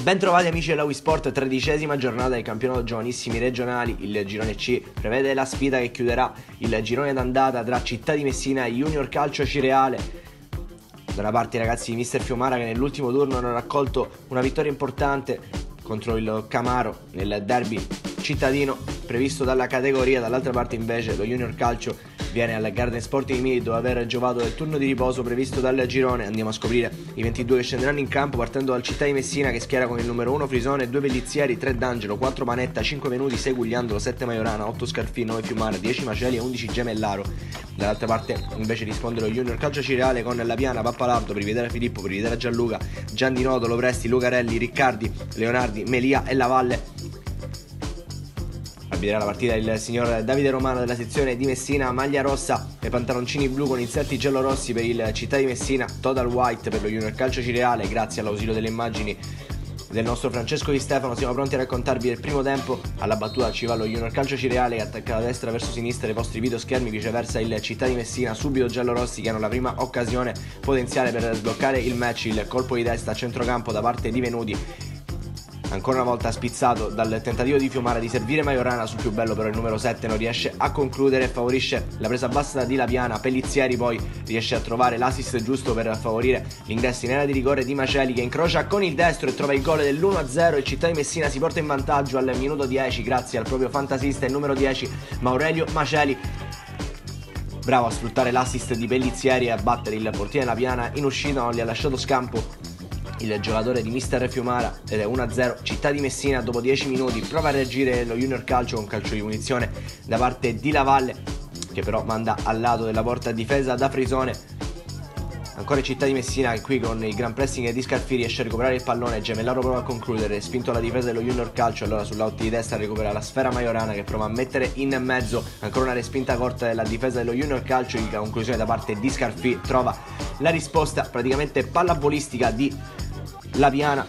Bentrovati amici della Wisport, 13ª giornata del campionato giovanissimi regionali. Il girone C prevede la sfida che chiuderà il girone d'andata tra Città di Messina e Junior Calcio Cireale. Da una parte i ragazzi di Mister Fiumara che nell'ultimo turno hanno raccolto una vittoria importante contro il Camaro nel derby cittadino previsto dalla categoria, dall'altra parte invece lo Junior Calcio viene al Garden Sporting di Mili dopo aver giovato del turno di riposo previsto dal girone. Andiamo a scoprire i 22 che scenderanno in campo partendo dal Città di Messina che schiera con il numero 1 Frisone, 2 Pellizieri, 3 D'Angelo, 4 Manetta, 5 Venuti, 6 Gugliandolo, 7 Majorana, 8 Scarfì, 9 Fiumara, 10 Maceli e 11 Gemellaro. Dall'altra parte invece risponde lo Junior Calcio Cireale con Lapiana, Pappalardo, Prividera Filippo, Prividera Gianluca, Giandinodo, Lopresti, Lucarelli, Riccardi, Leonardi, Melia e Lavalle. Arbiterà la partita il signor Davide Romano della sezione di Messina, maglia rossa e pantaloncini blu con inserti giallorossi per il Città di Messina, total white per lo Junior Calcio Cireale. Grazie all'ausilio delle immagini del nostro Francesco Di Stefano siamo pronti a raccontarvi il primo tempo. Alla battuta ci va lo Junior Calcio Cireale che attacca da destra verso sinistra i vostri videoschermi, viceversa il Città di Messina, subito giallorossi che hanno la prima occasione potenziale per sbloccare il match. Il colpo di testa a centrocampo da parte di Venuti, ancora una volta spizzato dal tentativo di Fiumara di servire Majorana sul più bello, però il numero 7 non riesce a concludere, favorisce la presa bassa di Lapiana. Pellizieri poi riesce a trovare l'assist giusto per favorire l'ingresso in area di rigore di Maceli che incrocia con il destro e trova il gol dell'1-0. Il Città di Messina si porta in vantaggio al minuto 10 grazie al proprio fantasista, il numero 10 Maurelio Maceli, bravo a sfruttare l'assist di Pellizieri e a battere il portiere Lapiana in uscita. Non gli ha lasciato scampo il giocatore di Mister Fiumara ed è 1-0 Città di Messina. Dopo 10 minuti prova a reagire lo Junior Calcio con calcio di punizione da parte di Lavalle che però manda al lato della porta difesa da Frisone. Ancora Città di Messina che qui con il gran pressing di Scarfi riesce a recuperare il pallone. Gemellaro prova a concludere, spinto alla difesa dello Junior Calcio, allora sull'out di destra recupera la sfera Majorana che prova a mettere in mezzo, ancora una respinta corta della difesa dello Junior Calcio. In conclusione da parte di Scarfi trova la risposta praticamente pallavolistica di Lapiana.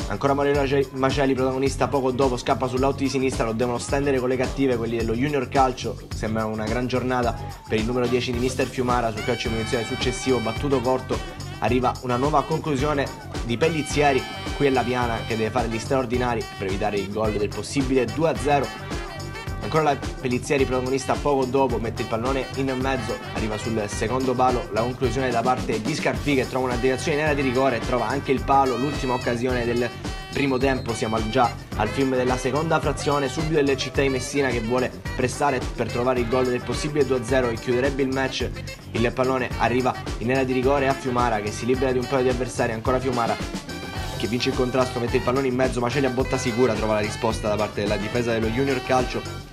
Ancora Maurelio Maceli protagonista, poco dopo scappa sull'out di sinistra, lo devono stendere con le cattive quelli dello Junior Calcio. Sembra una gran giornata per il numero 10 di Mister Fiumara. Sul calcio di munizione successivo battuto corto arriva una nuova conclusione di Pellizieri. Qui è Lapiana che deve fare gli straordinari per evitare il gol del possibile 2-0. Ancora la Pellizieri protagonista, poco dopo mette il pallone in mezzo, arriva sul secondo palo la conclusione da parte di Scarfi che trova una deviazione in area di rigore e trova anche il palo, l'ultima occasione del primo tempo. Siamo già al film della seconda frazione, subito il Città di Messina che vuole pressare per trovare il gol del possibile 2-0 che chiuderebbe il match. Il pallone arriva in area di rigore a Fiumara che si libera di un paio di avversari, ancora Fiumara che vince il contrasto, mette il pallone in mezzo, Maceli a botta sicura trova la risposta da parte della difesa dello Junior Calcio.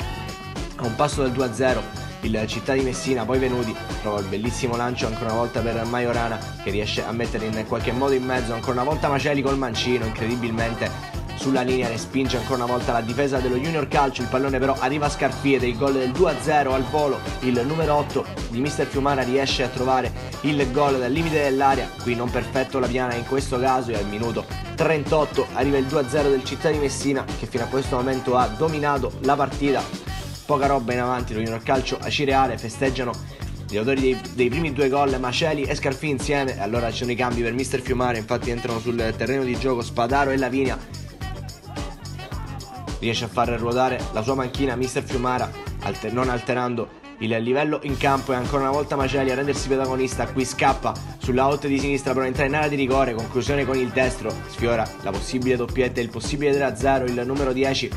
A un passo dal 2-0 il Città di Messina, poi Venuti trova il bellissimo lancio ancora una volta per Majorana che riesce a mettere in qualche modo in mezzo, ancora una volta Maceli col mancino incredibilmente sulla linea, respinge ancora una volta la difesa dello Junior Calcio. Il pallone però arriva a Scarfi ed è il gol del 2-0 al volo. Il numero 8 di Mister Fiumara riesce a trovare il gol dal limite dell'area, qui non perfetto Lapiana in questo caso, e al minuto 38 arriva il 2-0 del Città di Messina che fino a questo momento ha dominato la partita. Poca roba in avanti, lo Junior Calcio a Cireale festeggiano gli autori dei primi due gol Maceli e Scarfi insieme. Allora ci sono i cambi per Mister Fiumara, infatti entrano sul terreno di gioco Spadaro e Lavinia. Riesce a far ruotare la sua panchina Mister Fiumara non alterando il livello in campo, e ancora una volta Maceli a rendersi protagonista. Qui scappa sulla out di sinistra per entrare in area di rigore, conclusione con il destro, sfiora la possibile doppietta e il possibile 3-0 il numero 10,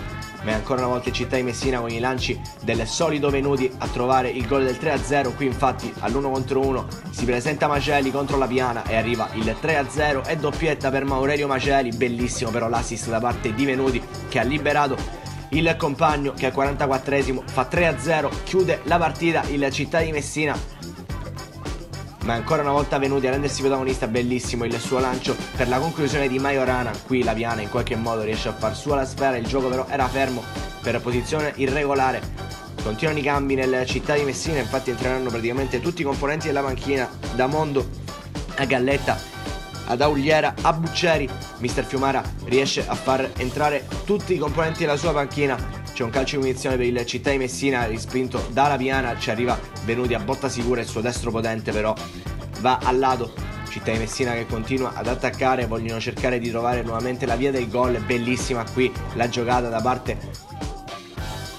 ma è ancora una volta il Città di Messina con i lanci del solito Venuti a trovare il gol del 3-0. Qui infatti all'1 contro 1 si presenta Maceli contro Lapiana e arriva il 3-0 e doppietta per Maurelio Maceli. Bellissimo però l'assist da parte di Venuti che ha liberato il compagno che al 44esimo fa 3-0, chiude la partita il Città di Messina, ma ancora una volta Venuti a rendersi protagonista. Bellissimo il suo lancio per la conclusione di Majorana. Qui Lapiana in qualche modo riesce a far sua la sfera, il gioco però era fermo per posizione irregolare. Continuano i cambi nel Città di Messina, infatti entreranno praticamente tutti i componenti della panchina, da Mondo a Galletta ad Augliera a Buccieri. Mister Fiumara riesce a far entrare tutti i componenti della sua panchina. C'è un calcio di punizione per il Città di Messina rispinto da Lapiana, ci arriva Venuti a botta sicura, il suo destro potente però va al lato. Città di Messina che continua ad attaccare, vogliono cercare di trovare nuovamente la via del gol. Bellissima qui la giocata da parte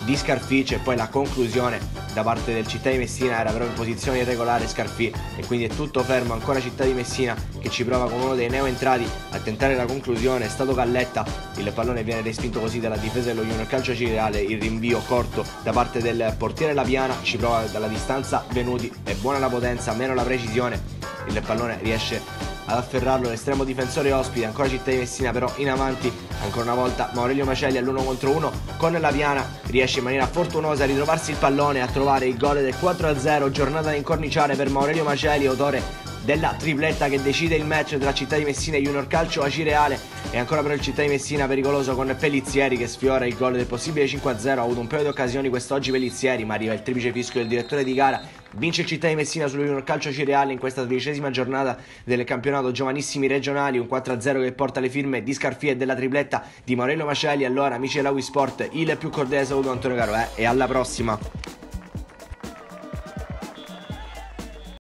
di Scarfi, e poi la conclusione da parte del Città di Messina. Era però in posizione irregolare Scarfi e quindi è tutto fermo. Ancora Città di Messina che ci prova con uno dei neoentrati a tentare la conclusione. È stato Galletta, il pallone viene respinto così dalla difesa dello Junior Calcio Cireale. Il rinvio corto da parte del portiere Lapiana, ci prova dalla distanza Venuti, è buona la potenza, meno la precisione. Il pallone riesce ad afferrarlo l'estremo difensore ospite. Ancora Città di Messina però in avanti, ancora una volta Maurelio Macelli all'1 contro 1 con Lapiana, riesce in maniera fortunosa a ritrovarsi il pallone e a trovare il gol del 4-0. Giornata da incorniciare per Maurelio Macelli, autore della tripletta che decide il match tra Città di Messina e Junior Calcio Acireale. E ancora però il Città di Messina pericoloso con Pellizieri che sfiora il gol del possibile 5-0. Ha avuto un paio di occasioni quest'oggi Pellizieri, ma arriva il triplice fischio del direttore di gara. Vince il Città di Messina sullo Junior Calcio Cireale in questa 13ª giornata del campionato giovanissimi regionali. Un 4-0 che porta le firme di Scarfi e della tripletta di Maurelio Macelli. Allora amici della Wii Sport, il più cordiale saluto Antonio Caro e alla prossima.